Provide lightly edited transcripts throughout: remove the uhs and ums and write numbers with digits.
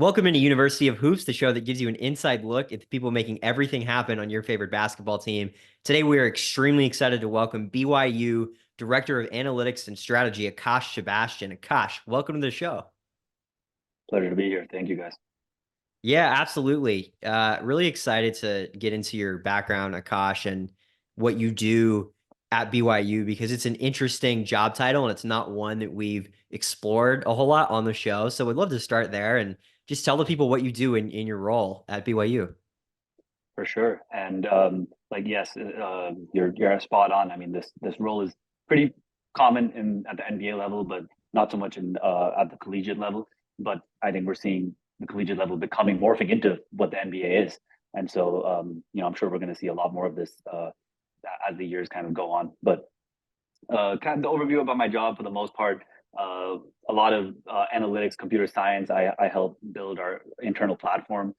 Welcome into University of Hoops, the show that gives you an inside look at the people making everything happen on your favorite basketball team. Today, we are extremely excited to welcome BYU Director of Analytics and Strategy, Akash Sebastian. Akash, welcome to the show. Pleasure to be here. Thank you, guys. Yeah, absolutely. Really excited to get into your background, Akash, and what you do at BYU because it's an interesting job title and it's not one that we've explored a whole lot on the show. So we'd love to start there and just tell the people what you do in your role at BYU. For sure. And yes, you're spot on. I mean, this role is pretty common in at the NBA level, but not so much in at the collegiate level. But I think we're seeing the collegiate level becoming morphing into what the NBA is. And so, I'm sure we're going to see a lot more of this as the years kind of go on. But kind of the overview about my job for the most part. A lot of analytics, computer science. I help build our internal platform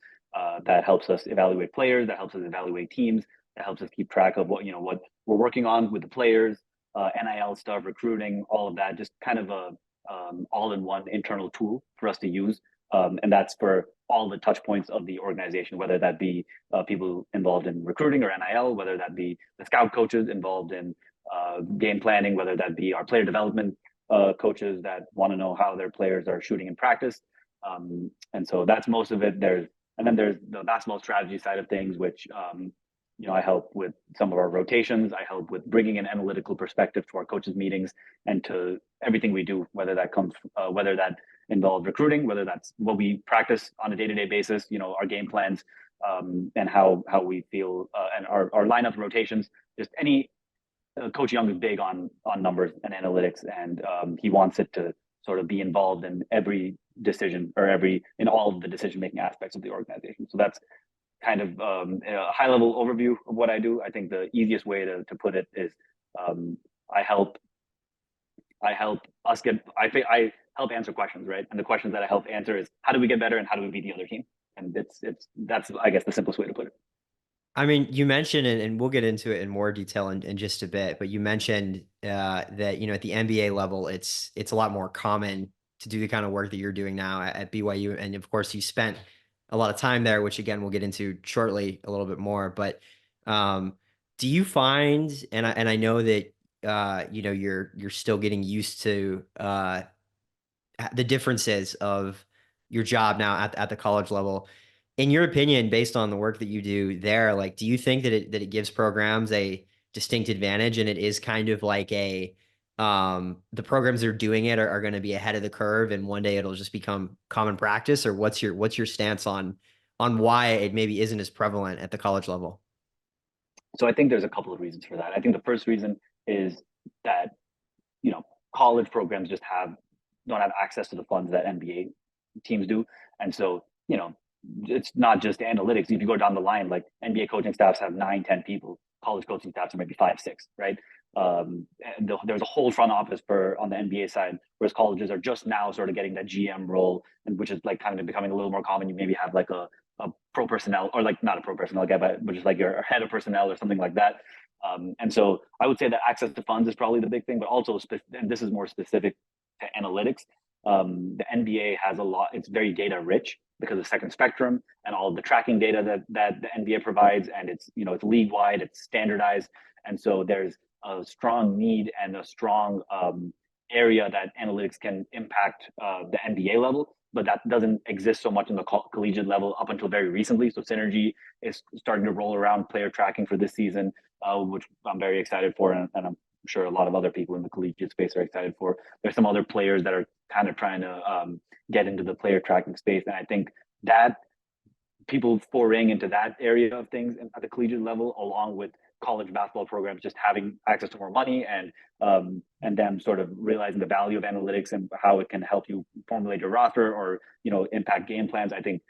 that helps us evaluate players, that helps us evaluate teams, that helps us keep track of what we're working on with the players, NIL stuff, recruiting, all of that. Just kind of a all-in-one internal tool for us to use, and that's for all the touch points of the organization, whether that be people involved in recruiting or NIL, whether that be the scout coaches involved in game planning, whether that be our player development coaches that want to know how their players are shooting in practice. And so that's most of it. There's the basketball strategy side of things, which I help with some of our rotations. I help with bringing an analytical perspective to our coaches' meetings and to everything we do, whether that involves recruiting, whether that's what we practice on a day-to-day basis, our game plans, and how we feel, and our lineup rotations, just any Coach Young is big on numbers and analytics, and he wants it to sort of be involved in every decision or in all of the decision making aspects of the organization. So that's kind of a high level overview of what I do. I think the easiest way to put it is I help I help answer questions, right? And the questions that I help answer is how do we get better and how do we beat the other team? And that's I guess the simplest way to put it. I mean, you mentioned, and we'll get into it in more detail in just a bit, but you mentioned that, at the NBA level, it's a lot more common to do the kind of work that you're doing now at BYU. And of course, you spent a lot of time there, which again, we'll get into shortly a little bit more. But do you find, and I know that, you're still getting used to the differences of your job now at the college level. In your opinion, based on the work that you do there, like, do you think that it gives programs a distinct advantage and it is kind of like the programs that are doing it are going to be ahead of the curve and one day it'll just become common practice? Or what's your stance on why it maybe isn't as prevalent at the college level? So I think there's a couple of reasons for that. I think the first reason is that you know college programs just don't have access to the funds that NBA teams do, and so it's not just analytics. If you go down the line, like NBA coaching staffs have 9, 10 people, college coaching staffs are maybe 5, 6, right? There's a whole front office on the NBA side, whereas colleges are just now sort of getting that GM role, and which is like kind of becoming a little more common. You maybe have like a pro personnel, or like not a pro personnel guy, but just like your head of personnel or something like that. And so I would say that access to funds is probably the big thing, but also, and this is more specific to analytics, the NBA has a lot. It's very data rich because of Second Spectrum and all of the tracking data that the NBA provides, and it's league wide, it's standardized, and so there's a strong need and a strong area that analytics can impact the NBA level, but that doesn't exist so much in the collegiate level up until very recently. So Synergy is starting to roll around player tracking for this season, which I'm very excited for, and I'm sure a lot of other people in the collegiate space are excited for. There's some other players that are kind of trying to get into the player tracking space, and I think that people foraying into that area of things at the collegiate level, along with college basketball programs just having access to more money and them sort of realizing the value of analytics and how it can help you formulate your roster or impact game plans. I think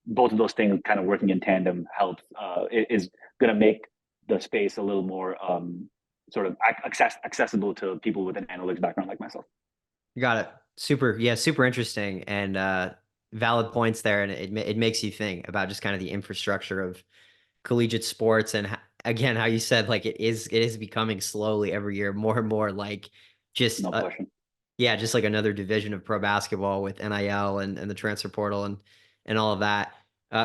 both of those things kind of working in tandem helps is going to make the space a little more sort of accessible to people with an analytics background like myself. Got it. Super. Yeah, super interesting and valid points there. And it makes you think about just kind of the infrastructure of collegiate sports and again, how you said, like, it is becoming slowly every year more and more like just No question. Yeah, just like another division of pro basketball with NIL and the transfer portal and all of that.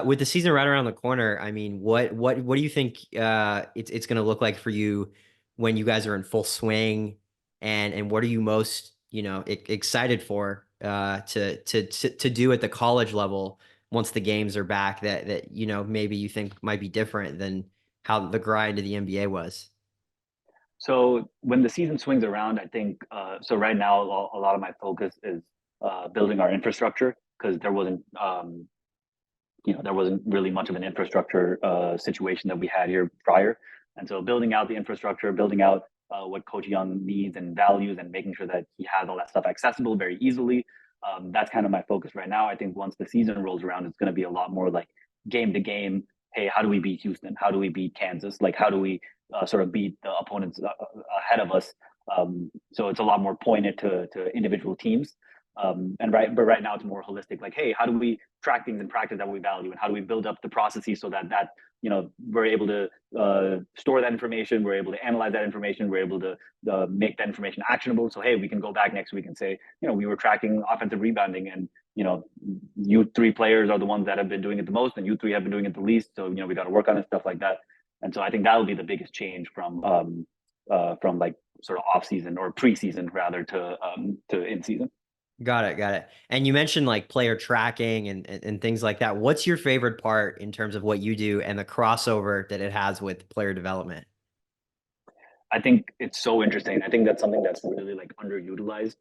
With the season right around the corner, I mean, what do you think it's going to look like for you when you guys are in full swing, and what are you most excited for to do at the college level once the games are back that maybe you think might be different than how the grind of the NBA was. So when the season swings around, I think so. Right now, a lot of my focus is building our infrastructure because there wasn't really much of an infrastructure situation that we had here prior. And so building out the infrastructure, building out what Coach Young needs and values, and making sure that he has all that stuff accessible very easily. That's kind of my focus right now. I think once the season rolls around, it's going to be a lot more like game to game. Hey, how do we beat Houston? How do we beat Kansas? Like, how do we sort of beat the opponents ahead of us? So it's a lot more pointed to individual teams. But right now it's more holistic. Like, hey, how do we track things in practice that we value, and how do we build up the processes so that we're able to store that information, we're able to analyze that information, we're able to make that information actionable. So hey, we can go back next week and say, we were tracking offensive rebounding, and you three players are the ones that have been doing it the most, and you three have been doing it the least. So we got to work on it, stuff like that. And so I think that will be the biggest change from like sort of off season or preseason rather to in season. Got it, got it. And you mentioned like player tracking and things like that. What's your favorite part in terms of what you do and the crossover that it has with player development? I think it's so interesting. I think that's something that's really like underutilized,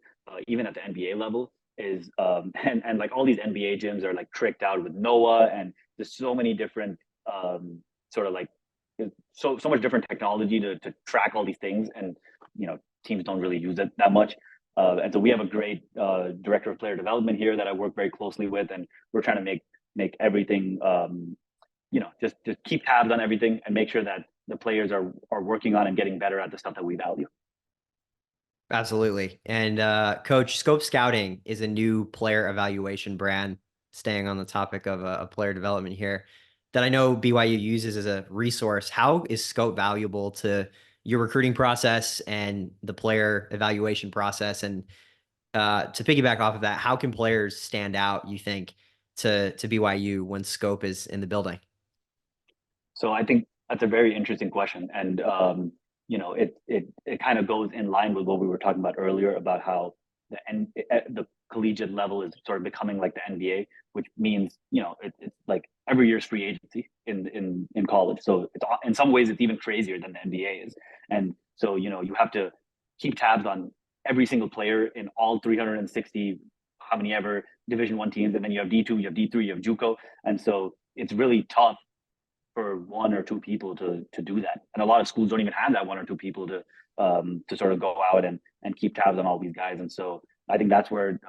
even at the NBA level. Is and like all these NBA gyms are like tricked out with Noah, and there's so many different sort of like so much different technology to track all these things, and teams don't really use it that much. And so we have a great director of player development here that I work very closely with, and we're trying to make everything just keep tabs on everything and make sure that the players are working on and getting better at the stuff that we value. Absolutely. And Coach, Scope Scouting is a new player evaluation brand, staying on the topic of player development here, that I know BYU uses as a resource. How is Scope valuable to your recruiting process and the player evaluation process? And to piggyback off of that, how can players stand out, you think, to BYU when Scope is in the building? So I think that's a very interesting question, and it kind of goes in line with what we were talking about earlier about how the collegiate level is sort of becoming like the NBA, which means it's like every year's free agency in college. So it's in some ways it's even crazier than the NBA is, and so you have to keep tabs on every single player in all 360 how many ever Division 1 teams, and then you have D2, you have D3, you have JUCO, and so it's really tough for one or two people to do that. And a lot of schools don't even have that one or two people to sort of go out and keep tabs on all these guys. And so I think that's where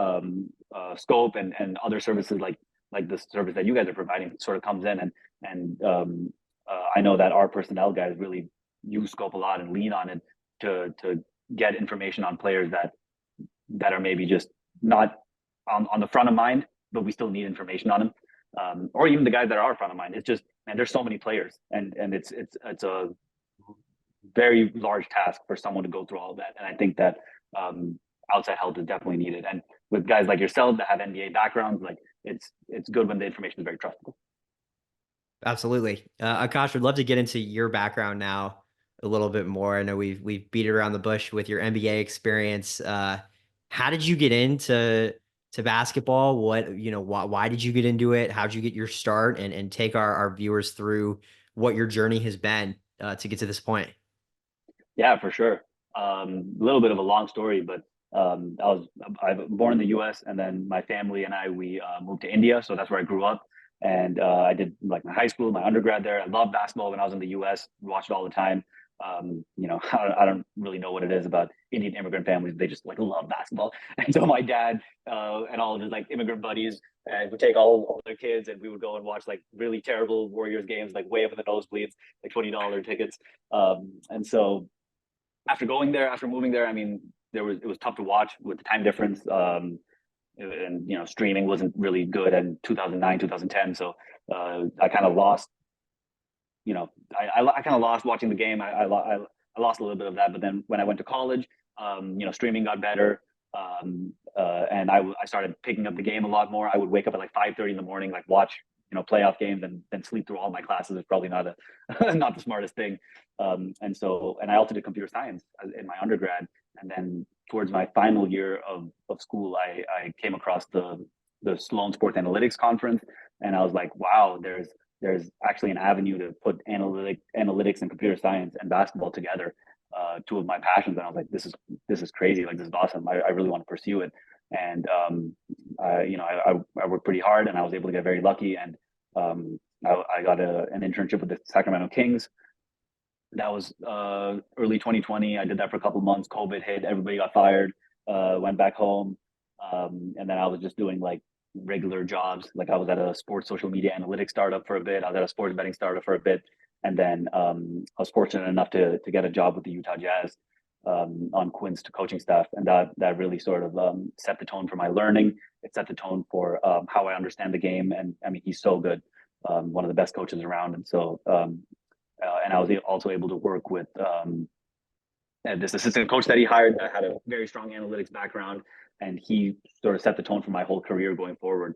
Scope and other services like the service that you guys are providing sort of comes in. And I know that our personnel guys really use Scope a lot and lean on it to get information on players that are maybe just not on the front of mind, but we still need information on them. Or even the guys that are front of mind. It's just, man, there's so many players, and it's a very large task for someone to go through all of that. And I think that outside help is definitely needed. And with guys like yourself that have NBA backgrounds, like it's good when the information is very trustable. Absolutely. Akash, would love to get into your background now a little bit more. I know we've beat around the bush with your NBA experience. How did you get into basketball? Why did you get into it? How did you get your start? And take our viewers through what your journey has been to get to this point. Yeah, for sure. A little bit of a long story, but I was born in the U.S. and then my family and we moved to India, so that's where I grew up. And I did like my high school, my undergrad there. I loved basketball when I was in the U.S. Watched it all the time. I don't really know what it is about Indian immigrant families. They just like love basketball. And so my dad and all of his like immigrant buddies would take all their kids, and we would go and watch like really terrible Warriors games, like way up in the nosebleeds, like $20 tickets. And so after moving there, I mean, it was tough to watch with the time difference. And streaming wasn't really good in 2009, 2010. So I kind of lost. I kind of lost watching the game. I lost a little bit of that. But then when I went to college, streaming got better. I started picking up the game a lot more. I would wake up at like 5:30 in the morning, like watch playoff games, and then sleep through all my classes. Is probably not a not the smartest thing. And I also did computer science in my undergrad, and then towards my final year of school, I came across the Sloan Sports Analytics Conference, and I was like, wow, there's actually an avenue to put analytics and computer science and basketball together, two of my passions. And I was like, this is crazy. Like, this is awesome. I really want to pursue it. And I worked pretty hard, and I was able to get very lucky. And I got an internship with the Sacramento Kings. That was early 2020. I did that for a couple of months. COVID hit. Everybody got fired. Went back home, and then I was just doing like regular jobs. Like, I was at a sports social media analytics startup for a bit. I was at a sports betting startup for a bit, and then I was fortunate enough to get a job with the Utah Jazz, on Quinn's coaching staff, and that really sort of set the tone for my learning. It set the tone for how I understand the game, and I mean, he's so good, one of the best coaches around, and so and I was also able to work with this assistant coach that he hired that had a very strong analytics background, and he sort of set the tone for my whole career going forward.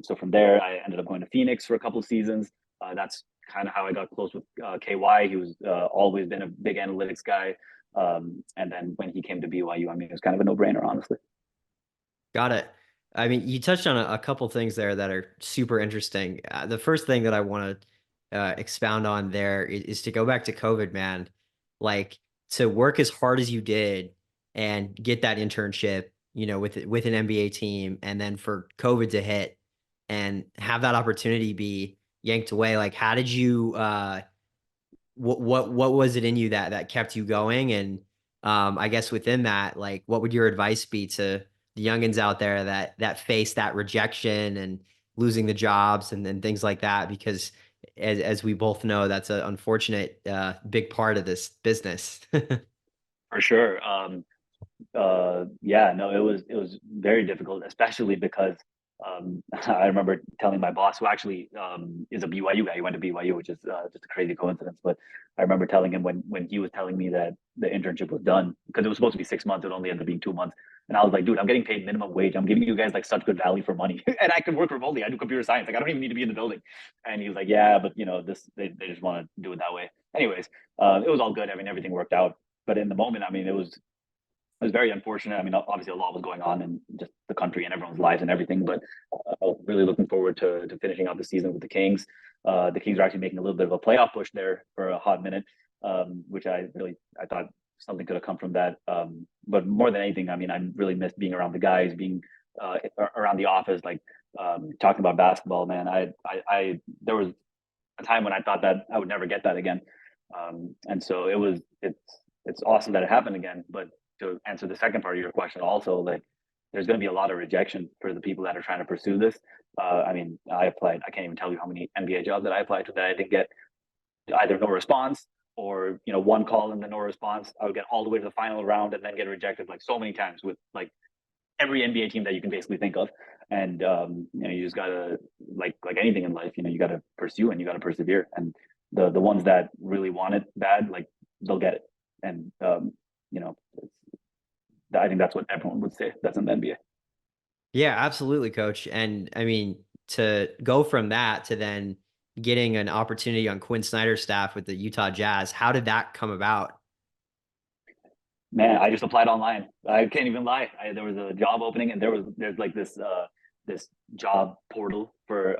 So from there, I ended up going to Phoenix for a couple of seasons. That's kind of how I got close with KY. He was always been a big analytics guy. And then when he came to BYU, I mean, it was kind of a no-brainer, honestly. Got it. I mean, you touched on a couple things there that are super interesting. The first thing that I want to expound on there is to go back to COVID, man. Like, to work as hard as you did and get that internship, with an NBA team, and then for COVID to hit and have that opportunity be yanked away. Like, how did you? What was it in you that kept you going? And I guess within that, like, what would your advice be to the youngins out there that face that rejection and losing the jobs and things like that? Because as we both know, that's an unfortunate big part of this business. For sure. Yeah, no, it was very difficult, especially because I remember telling my boss, who actually is a BYU guy. He went to BYU, which is just a crazy coincidence. But I remember telling him when he was telling me that the internship was done, because it was supposed to be 6 months, it only ended up being 2 months. And I was like, dude, I'm getting paid minimum wage. I'm giving you guys like such good value for money, and I can work remotely. I do computer science. Like, I don't even need to be in the building. And he was like, yeah, but this they just want to do it that way. Anyways, it was all good. I mean, everything worked out. But in the moment, I mean, it was very unfortunate. I mean, obviously a lot was going on in just the country and everyone's lives and everything, but I was really looking forward to finishing out the season with the Kings. The Kings are actually making a little bit of a playoff push there for a hot minute, which I thought something could have come from that. But more than anything, I mean, I really missed being around the guys, being around the office, like talking about basketball. Man, I there was a time when I thought that I would never get that again, and so it's awesome that it happened again. But to answer the second part of your question, also, like, there's going to be a lot of rejection for the people that are trying to pursue this. I mean, I applied. I can't even tell you how many NBA jobs that I applied to that I didn't get either no response, or one call and then no response. I would get all the way to the final round and then get rejected like so many times with like every NBA team that you can basically think of. And you just gotta, like anything in life, you gotta pursue and you gotta persevere. And the ones that really want it bad, like, they'll get it. And you know, I think that's what everyone would say that's in the NBA. Yeah, absolutely, coach. And I mean, to go from that to then getting an opportunity on Quinn Snyder's staff with the Utah Jazz, how did that come about? Man, I just applied online. I can't even lie. There was a job opening, and there's like this job portal for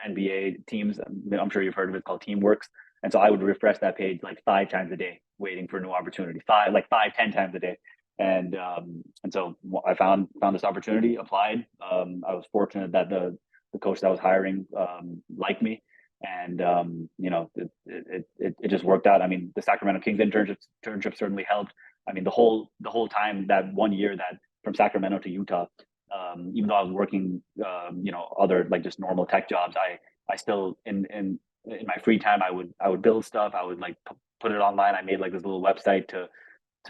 NBA teams. I'm sure you've heard of it, called Teamworks. And so I would refresh that page like 5 times a day, waiting for a new opportunity. Five, 10 times a day. And so I found this opportunity, applied. I was fortunate that the coach that was hiring liked me, and it just worked out. I mean, the Sacramento Kings internship certainly helped. I mean, the whole time, that 1 year, that from Sacramento to Utah, even though I was working, other like just normal tech jobs, I still in my free time, I would build stuff. I would like put it online. I made like this little website to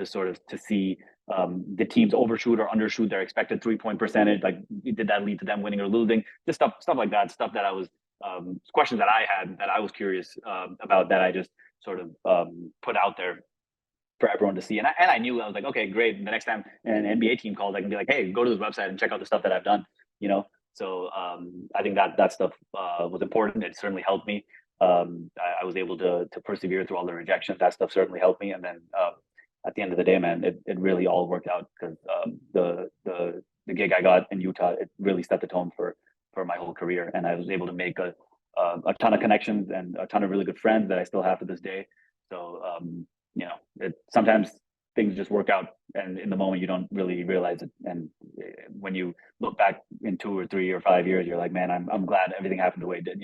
sort of to see the teams overshoot or undershoot their expected 3-point percentage. Like, did that lead to them winning or losing? Just stuff like that. Stuff that I was questions that I had, that I was curious about, that I just sort of put out there. for everyone to see. And I knew, I was like, okay, great. And the next time an NBA team calls, I can be like, hey, go to this website and check out the stuff that I've done. You know, so I think that stuff was important. It certainly helped me. I was able to persevere through all the rejections. That stuff certainly helped me. And then at the end of the day, man, it really all worked out because the gig I got in Utah, it really set the tone for my whole career, and I was able to make a ton of connections and a ton of really good friends that I still have to this day. So sometimes things just work out, and in the moment you don't really realize it. And when you look back in 2 or 3 or 5 years, you're like, man, I'm glad everything happened the way it did.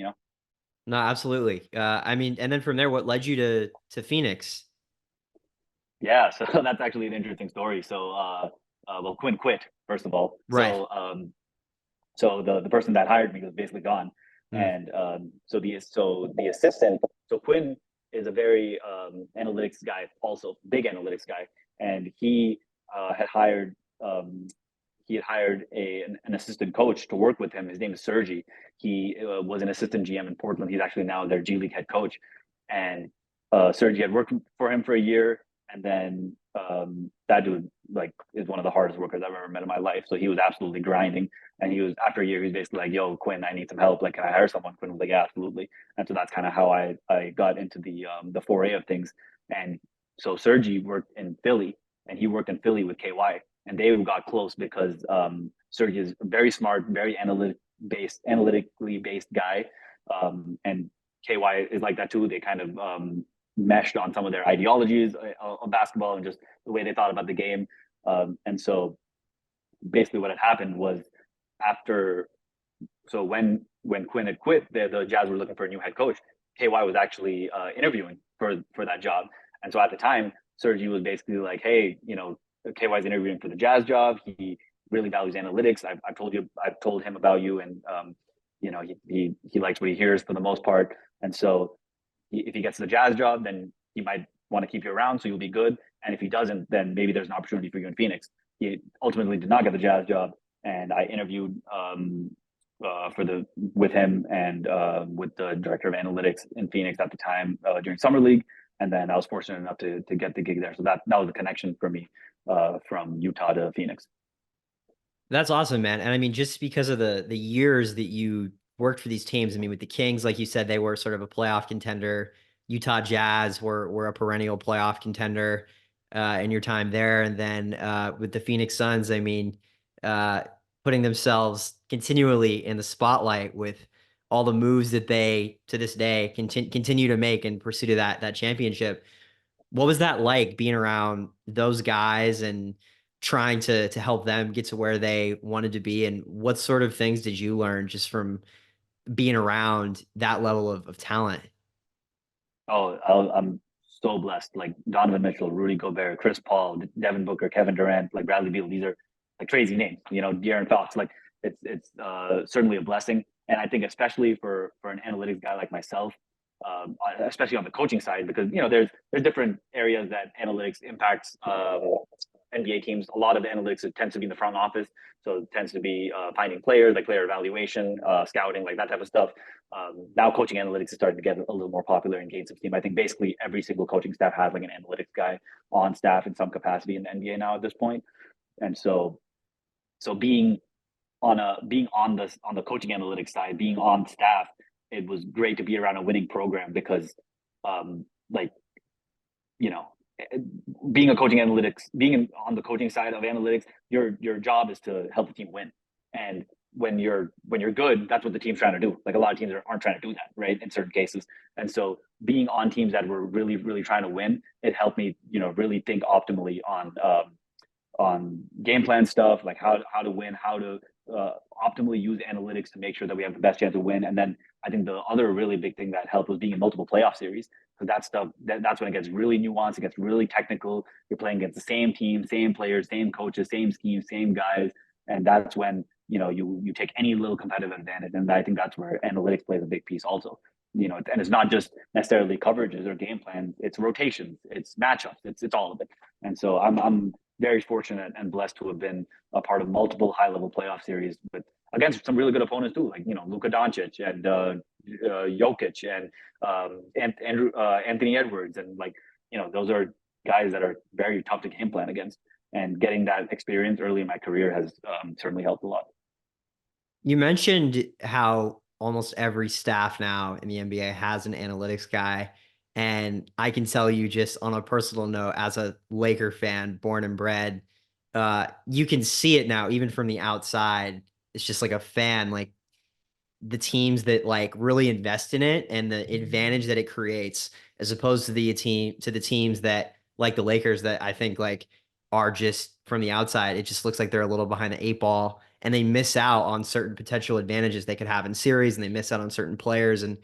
No, absolutely. I mean, and then from there, what led you to Phoenix? Yeah, so that's actually an interesting story. So, well, Quinn quit first of all. Right. So the person that hired me was basically gone, Mm. and the assistant. So Quinn is a very analytics guy, also big analytics guy, and um, he had hired an assistant coach to work with him. His name is Sergi. He was an assistant GM in Portland. He's actually now their G League head coach, and Sergi had worked for him for a year, and then that dude like is one of the hardest workers I've ever met in my life. So he was absolutely grinding, and he was after a year, he was basically like, "Yo, Quinn, I need some help. Like, can I hire someone?" Quinn was like, "Yeah, absolutely." And so that's kind of how I got into the foray of things. And so Sergi worked in Philly, and he worked in Philly with KY, and they got close because Sergi is a very smart, very analytically based guy, and KY is like that too. They kind of meshed on some of their ideologies of basketball and just the way they thought about the game. And so basically, what had happened was after so when Quinn had quit, the Jazz were looking for a new head coach. KY was actually interviewing for that job, and so at the time, Sergi was basically like, "Hey, KY's interviewing for the Jazz job. He really values analytics. I've told him about you, and he likes what he hears for the most part. And so, if he gets the Jazz job, then he might want to keep you around, so you'll be good. And if he doesn't, then maybe there's an opportunity for you in Phoenix." He ultimately did not get the Jazz job, and I interviewed with him and with the director of analytics in Phoenix at the time during summer league, and then I was fortunate enough to get the gig there. So that was the connection for me from Utah to Phoenix. That's awesome, man. And I mean, just because of the years that you worked for these teams, I mean, with the Kings, like you said, they were sort of a playoff contender. Utah Jazz were a perennial playoff contender in your time there. And then with the Phoenix Suns, I mean, uh, putting themselves continually in the spotlight with all the moves that they to this day continue to make in pursuit of that championship. What was that like being around those guys and trying to help them get to where they wanted to be? And what sort of things did you learn just from being around that level of talent? Oh, I'm so blessed. Like Donovan Mitchell, Rudy Gobert, Chris Paul, Devin Booker, Kevin Durant, like Bradley Beal. These are like crazy names. De'Aaron Fox. Like it's certainly a blessing, and I think especially for an analytics guy like myself, especially on the coaching side, because there's different areas that analytics impacts NBA teams. A lot of the analytics it tends to be in the front office, so it tends to be finding players, like player evaluation, scouting, like that type of stuff. Now coaching analytics is starting to get a little more popular and gain some steam. I think basically every single coaching staff has like an analytics guy on staff in some capacity in the NBA now at this point. And so being on the coaching analytics side, being on staff, it was great to be around a winning program because like you know being on the coaching side of analytics, your job is to help the team win. And when you're good, that's what the team's trying to do. Like a lot of teams aren't trying to do that, right? In certain cases. And so being on teams that were really, really trying to win, it helped me, really think optimally on game plan stuff, like how to win, how to optimally use analytics to make sure that we have the best chance to win. And then I think the other really big thing that helped was being in multiple playoff series, because that stuff that's when it gets really nuanced, it gets really technical. You're playing against the same team, same players, same coaches, same schemes, same guys, and that's when you take any little competitive advantage. And I think that's where analytics plays a big piece also. And it's not just necessarily coverages or game plans; it's rotations, it's matchups, it's all of it. And so I'm very fortunate and blessed to have been a part of multiple high level playoff series with against some really good opponents too, like Luka Doncic and Jokic and Anthony Edwards, and like those are guys that are very tough to game plan against. And getting that experience early in my career has certainly helped a lot. You mentioned how almost every staff now in the NBA has an analytics guy. And I can tell you just on a personal note, as a Laker fan, born and bred, you can see it now, even from the outside. It's just like a fan, like the teams that like really invest in it and the advantage that it creates as opposed to the teams that like the Lakers that I think like are just from the outside it just looks like they're a little behind the eight ball and they miss out on certain potential advantages they could have in series and they miss out on certain players and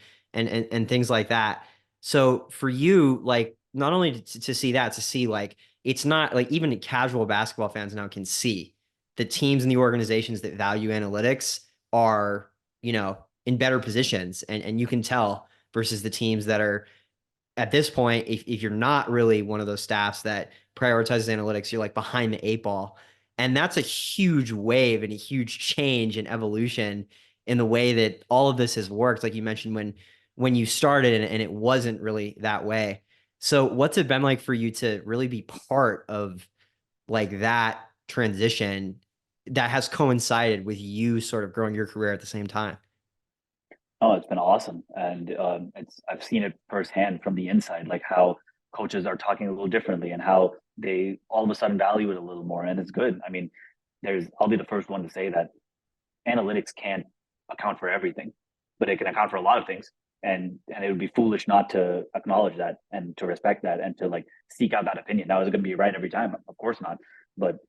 things like that. So for you like not only to see that to see like it's not like even casual basketball fans now can see the teams and the organizations that value analytics are in better positions. And you can tell versus the teams that are at this point, if you're not really one of those staffs that prioritizes analytics, you're like behind the eight ball. And that's a huge wave and a huge change and evolution in the way that all of this has worked. Like you mentioned when you started and it wasn't really that way. So what's it been like for you to really be part of like that transition that has coincided with you sort of growing your career at the same time? Oh, it's been awesome, and it's I've seen it firsthand from the inside, like how coaches are talking a little differently, and how they all of a sudden value it a little more, and it's good. I mean, there's I'll be the first one to say that analytics can't account for everything, but it can account for a lot of things, and it would be foolish not to acknowledge that and to respect that and to like seek out that opinion. Now, is it going to be right every time? Of course not, but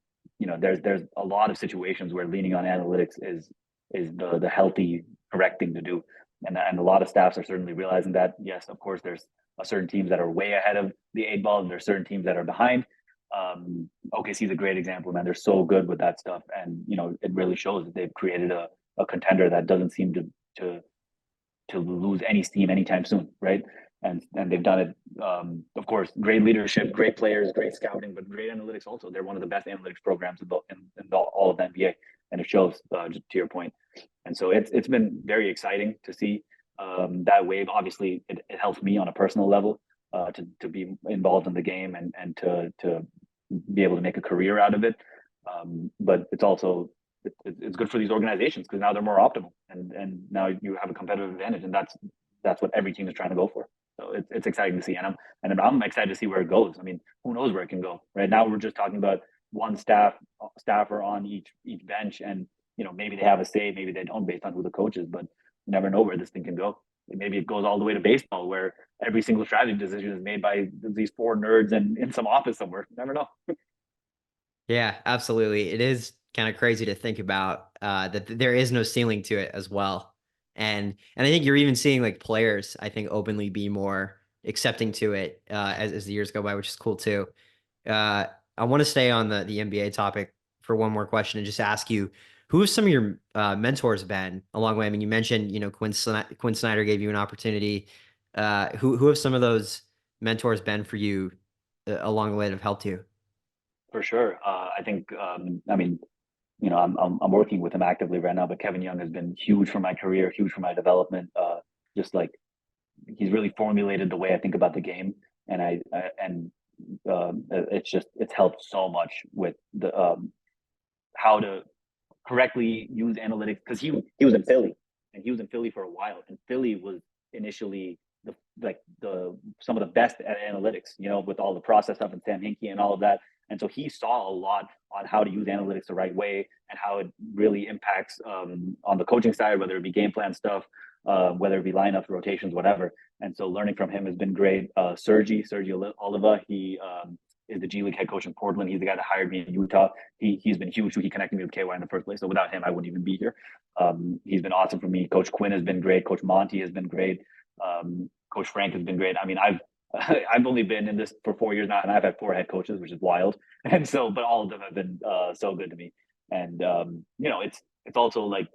there's a lot of situations where leaning on analytics is the healthy correct thing to do, and a lot of staffs are certainly realizing that. Yes, of course, there's a certain teams that are way ahead of the eight ball, and there's certain teams that are behind. OKC is a great example, man. They're so good with that stuff, and it really shows that they've created a contender that doesn't seem to to lose any steam anytime soon, right? And they've done it. Of course, great leadership, great players, great scouting, but great analytics also. They're one of the best analytics programs in all of the NBA, and it shows. Just to your point, and so it's been very exciting to see that wave. Obviously, it helps me on a personal level to be involved in the game and to be able to make a career out of it. But it's also it's good for these organizations because now they're more optimal and now you have a competitive advantage, and that's what every team is trying to go for. So it's exciting to see, and I'm excited to see where it goes. I mean, who knows where it can go? Right now, we're just talking about one staffer on each bench, and maybe they have a say, maybe they don't, based on who the coach is. But you never know where this thing can go. Maybe it goes all the way to baseball, where every single strategy decision is made by these four nerds and in some office somewhere. You never know. Yeah, absolutely. It is kind of crazy to think about that there is no ceiling to it as well. And I think you're even seeing like players, I think, openly be more accepting to it as the years go by, which is cool too. Uh, I want to stay on the NBA topic for one more question and just ask you, who have some of your mentors been along the way? I mean, you mentioned, Quinn Snyder gave you an opportunity. Who have some of those mentors been for you along the way that have helped you? For sure. I think. I mean, I'm working with him actively right now, but Kevin Young has been huge for my career, huge for my development. Just like he's really formulated the way I think about the game, and it's helped so much with the how to correctly use analytics, because he was in Philly, and he was in Philly for a while, and Philly was initially the some of the best at analytics, with all the process stuff and Sam Hinkie and all of that. And so he saw a lot on how to use analytics the right way and how it really impacts on the coaching side, whether it be game plan stuff, whether it be lineups, rotations, whatever. And so learning from him has been great. Sergi Oliva, he is the G League head coach in Portland. He's the guy that hired me in Utah. He's been huge. He connected me with KY in the first place. So without him, I wouldn't even be here. He's been awesome for me. Coach Quinn has been great. Coach Monty has been great. Coach Frank has been great. I mean, I've only been in this for 4 years now, and I've had four head coaches, which is wild. And so, but all of them have been so good to me. And it's also like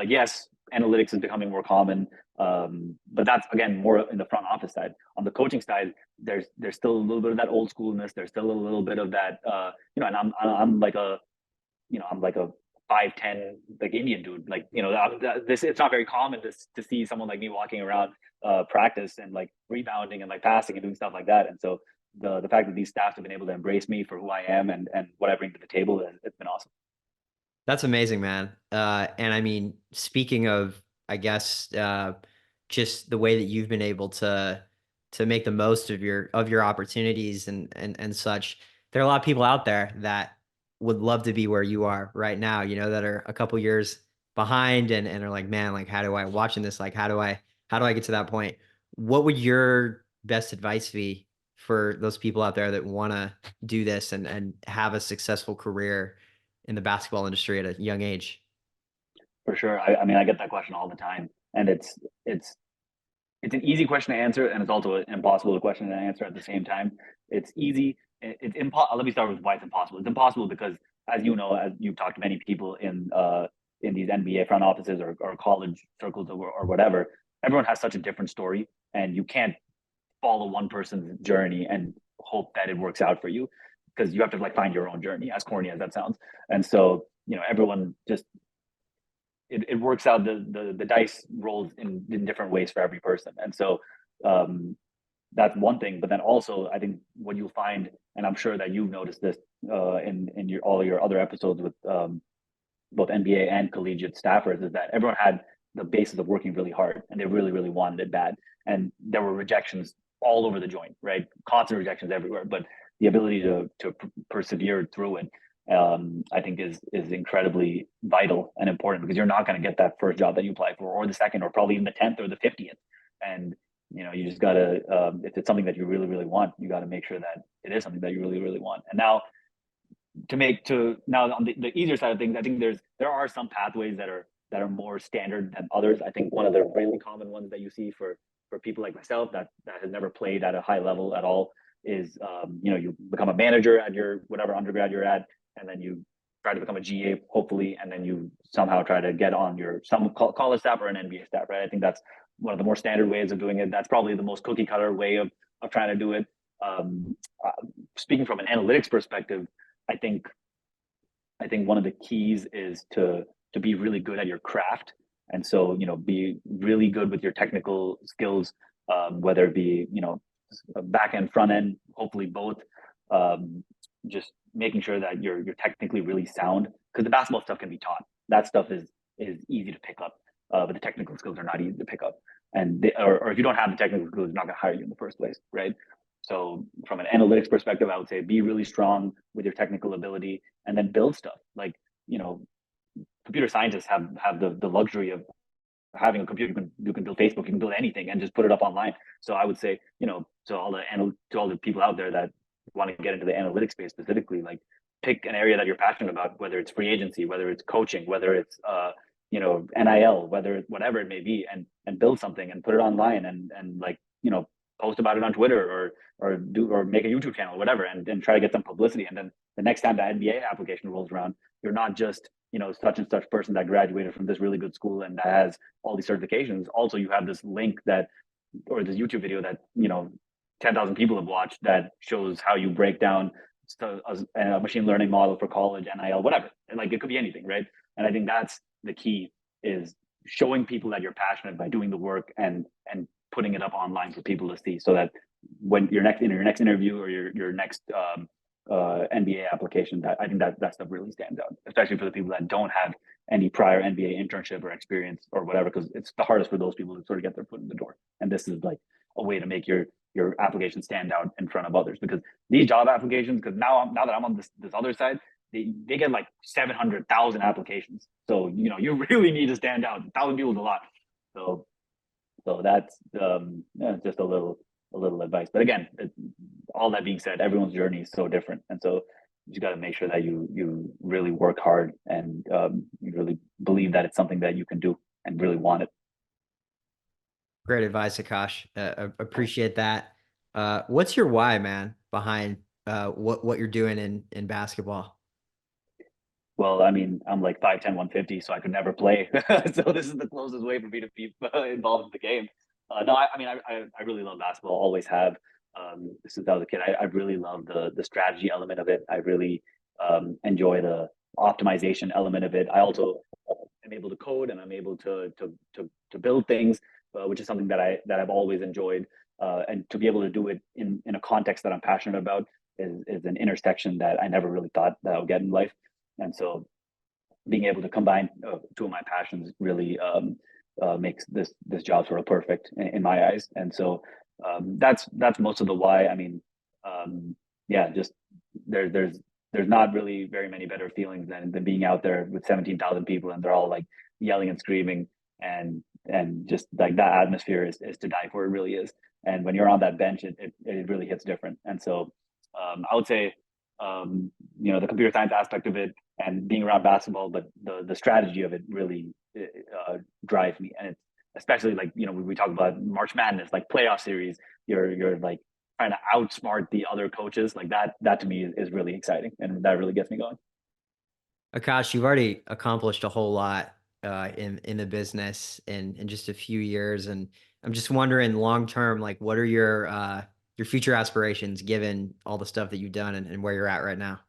yes, analytics is becoming more common, but that's again more in the front office side. On the coaching side, there's still a little bit of that old schoolness. There's still a little bit of that, and I'm like a I'm like a 5'10" like Indian dude. Like this it's not very common to see someone like me walking around practice and like rebounding and like passing and doing stuff like that. And so the fact that these staffs have been able to embrace me for who I am and what I bring to the table, it's been awesome. That's amazing, man. And I mean, speaking of, I guess, just the way that you've been able to make the most of your opportunities and such. There are a lot of people out there that would love to be where you are right now. You know, that are a couple years behind and are like, man, like, how do I watching this? Like, how do I get to that point? What would your best advice be for those people out there that want to do this and have a successful career in the basketball industry at a young age? For sure. I mean, I get that question all the time, and it's an easy question to answer, and it's also an impossible question to answer at the same time. It's easy. It's impossible. Let me start with why it's impossible. It's impossible because, as you know, as you've talked to many people in these NBA front offices or college circles or whatever, everyone has such a different story, and you can't follow one person's journey and hope that it works out for you because you have to like find your own journey. As corny as that sounds, and so everyone just it works out the dice rolls in different ways for every person, and so um, that's one thing. But then also, I think what you'll find, and I'm sure that you've noticed this in your all your other episodes with both NBA and collegiate staffers, is that everyone had the basis of working really hard and they really wanted it bad, and there were rejections all over the joint, right? Constant rejections everywhere, but the ability to persevere through it, I think is incredibly vital and important because you're not going to get that first job that you apply for, or the second, or probably even the 10th or the 50th. And you just gotta, if it's something that you really want, you got to make sure that it is something that you really want. And now now on the easier side of things, I think there are some pathways that are more standard than others. I think one of the really common ones that you see for people like myself that has never played at a high level at all is you become a manager at your whatever undergrad you're at, and then you try to become a GA hopefully, and then you somehow try to get on some college staff or an NBA staff, right? I think that's one of the more standard ways of doing it. That's probably the most cookie cutter way of trying to do it. Um, Speaking from an analytics perspective, I think I think one of the keys is to be really good at your craft, and so be really good with your technical skills, whether it be back end, front end, hopefully both. Just making sure that you're technically really sound because the basketball stuff can be taught. That stuff is easy to pick up, but the technical skills are not easy to pick up. And or if you don't have the technical skills, they're not going to hire you in the first place, right? So from an analytics perspective, I would say be really strong with your technical ability and then build stuff. Like, computer scientists have the luxury of having a computer. You can build Facebook, you can build anything and just put it up online. So I would say, to all the people out there that want to get into the analytics space specifically, like pick an area that you're passionate about, whether it's free agency, whether it's coaching, whether it's NIL, whatever it may be, and build something and put it online and like, post about it on Twitter or make a YouTube channel, whatever, and try to get some publicity. And then the next time the NBA application rolls around, you're not just, such and such person that graduated from this really good school and that has all these certifications. Also, you have this link or this YouTube video that, 10,000 people have watched that shows how you break down a machine learning model for college, NIL, whatever. And like, it could be anything, right? And I think that's the key, is showing people that you're passionate by doing the work and putting it up online for people to see, so that when your next interview or your next NBA application, that I think that stuff really stands out, especially for the people that don't have any prior NBA internship or experience or whatever, because it's the hardest for those people to sort of get their foot in the door. And this is like a way to make your application stand out in front of others, because these job applications, because now that I'm on this other side, they get like 700,000 applications. So you really need to stand out. 1,000 people is a lot. So that's just a little advice. But again, all that being said, everyone's journey is so different, and so you got to make sure that you really work hard and you really believe that it's something that you can do and really want it. Great advice, Akash. Appreciate that. What's your why, man, behind what you're doing in basketball? Well, I mean, I'm like 5'10", 150, so I could never play. So this is the closest way for me to be involved in the game. No, I mean, I really love basketball, always have. Since I was a kid, I really love the strategy element of it. I really enjoy the optimization element of it. I also am able to code and I'm able to build things, which is something that I've always enjoyed. and to be able to do it in a context that I'm passionate about is an intersection that I never really thought that I would get in life. And so being able to combine two of my passions really makes this job sort of perfect in my eyes. And so that's most of the why. I mean, yeah, just there's not really very many better feelings than being out there with 17,000 people and they're all like yelling and screaming and just like that atmosphere is to die for. It really is. And when you're on that bench, it really hits different. And so I would say the computer science aspect of it and being around basketball, but the strategy of it really drives me. And it's especially like we talk about March Madness, like playoff series. You're like trying to outsmart the other coaches, like that to me is really exciting, and that really gets me going. Akash, you've already accomplished a whole lot in the business in just a few years, and I'm just wondering, long term, like what are your future aspirations, given all the stuff that you've done and where you're at right now?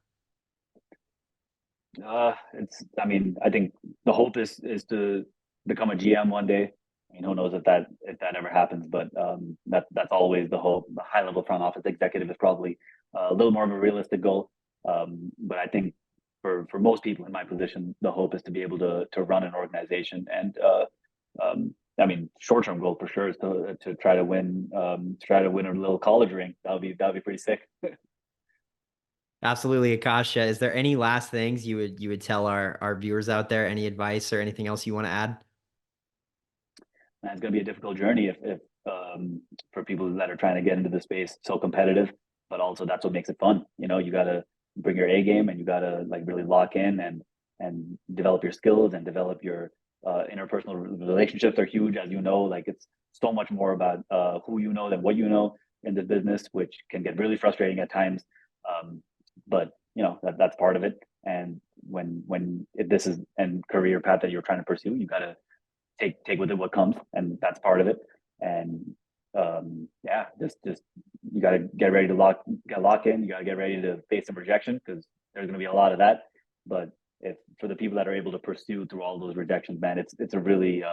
It's. I mean, I think the hope is to become a GM one day. I mean, who knows if that ever happens? But that's always the hope. The high level front office executive is probably a little more of a realistic goal. But I think for most people in my position, the hope is to be able to run an organization. And I mean, short term goal for sure is to try to win a little college ring. That would be pretty sick. Absolutely, Akash. Is there any last things you would tell our viewers out there? Any advice or anything else you want to add? And it's going to be a difficult journey if for people that are trying to get into the space. So competitive, but also that's what makes it fun. You got to bring your A game, and you got to like really lock in and develop your skills and develop your interpersonal relationships are huge, as you know. Like it's so much more about who you know than what you know in this business, which can get really frustrating at times. But that's part of it. And when if this is and career path that you're trying to pursue, you got to take with it what comes, and that's part of it. And yeah, just you got to get ready to lock in. You got to get ready to face some rejection because there's going to be a lot of that. But if for the people that are able to pursue through all those rejections, man, it's a really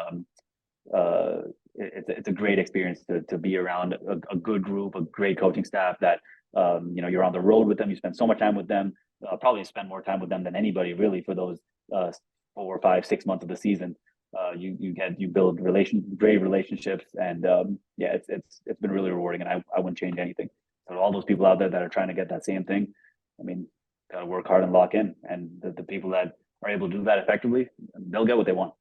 it's a great experience to be around a good group, a great coaching staff that you're on the road with them. You spend so much time with them. Probably spend more time with them than anybody really for those 4, 5, 6 months of the season. You build great relationships, and yeah, it's been really rewarding, and I wouldn't change anything. So all those people out there that are trying to get that same thing, I mean, gotta work hard and lock in, and the people that are able to do that effectively, they'll get what they want.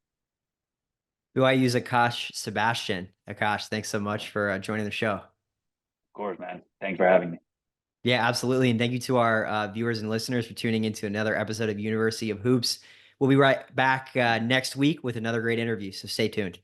BYU's Akash Sebastian. Akash, thanks so much for joining the show. Of course, man. Thanks for having me. Yeah, absolutely. And thank you to our viewers and listeners for tuning into another episode of University of Hoops. We'll be right back next week with another great interview. So stay tuned.